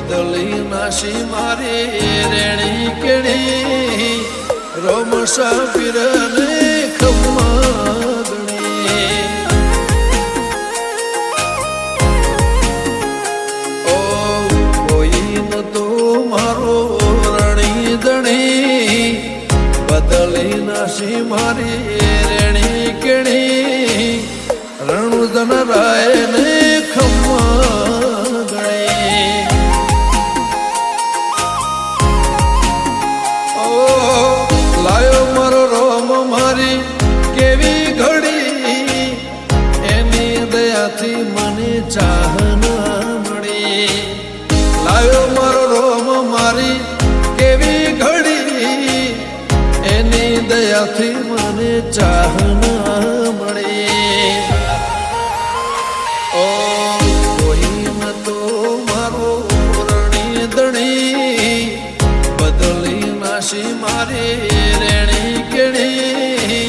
બદલી નાશી મારી રેણી કેણી રોમસા પીરને ખમ્મા ગણી ઓ કોઈ ન તો મારો રણી દણી બદલી નાશી મારી રેણી કેણી રણુદન રાય ને ખમ્મા ગણી લાયો મારો રોમ મારી કેવી ઘડી એની દયાથી મને ચાહના મળી લાયો મારો રોમ મારી કેવી ઘડી એની દયાથી મને ચાહના મળી ઓ કોઈ ન તો મારો રણી દણી બદલી નાશી મારી રેણી કેણી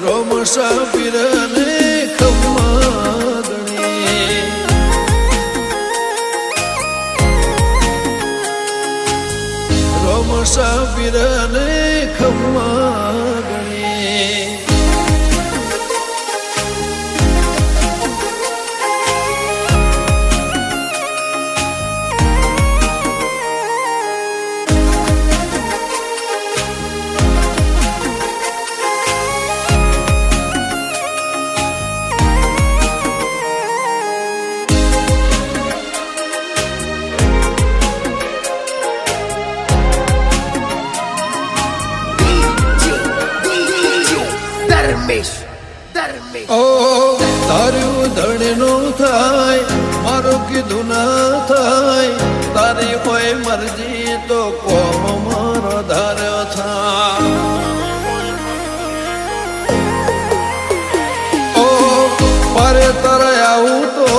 રોમસા પીરને ખમ્મા ગણી રોમસા પીરને ખમ્મા ગણી ઓ તારું ધણનું થાય મારું કીધું ના થાય તારી કોઈ મરજી તો કોમ મારો ધાર્યો થાય ઓ પારે તારે આવું તો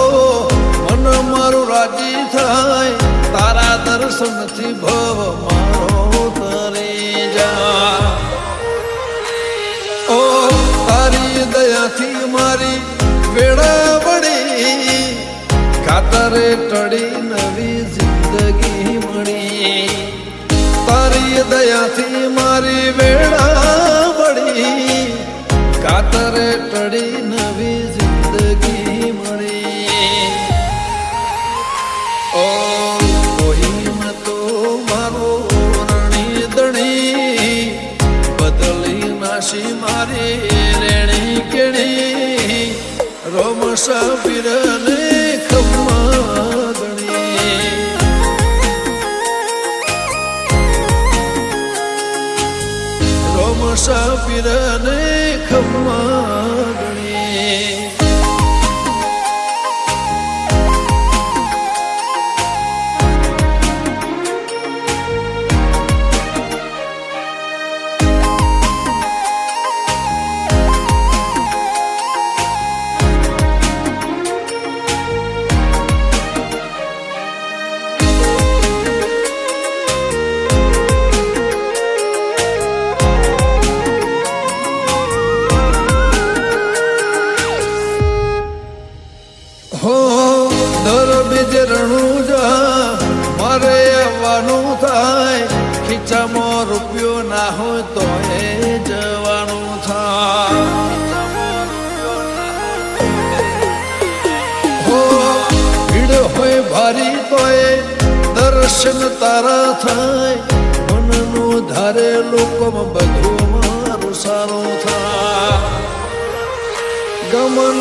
મન મારું રાજી થાય તારા દર્શનથી ભવ મારો તરી જા ઓ તારી દયાથી મારી વેળા વળી ખાતરે ટળી નવી જિંદગી મળી તારી દયાથી મારી વેળા વળી ખાતરે ટળી નવી જિંદગી મળી ઓ કોઈ ન તો મારો રણી દણી બદલી નાશી મારી રેણી કેણી રોમસા પીરને ખમ્મા ગણી રોમસા પીરને ખમ્મા ગણી હો દર બીજે રણુજા મારે આવવાનું થાય ખીચામાં રૂપિયો ના હોય તો એ જવાનું થાય હો ભીડ હોય ભારી તો એ દર્શન તારા થાય મનનું ધારે લોકોમાં બધું મારું સારું થાય ગમન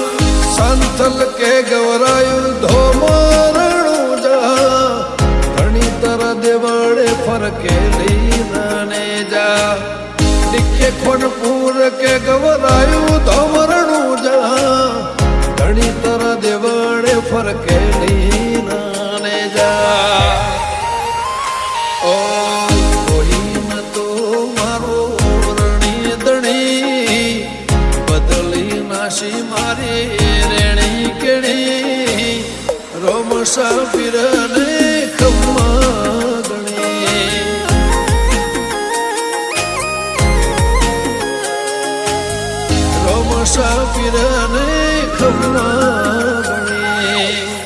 સંથલ કે ગવરાયું ધોમરણું જા ઘણી તર દેવળે ફરકેલી નાને જા ડિક્કે ખોનપુર કે ગવરાયું ધોમરણું જા ઘણી તર દેવળે ફરકેલી નાને જા ઓ કોઈ ન તો મારો રણી દણી બદલી નાશી મારી રેણી કેણી રોમસા પીરને ખમ્મા ગણી રોમસા પીરને ખમ્મા ગણી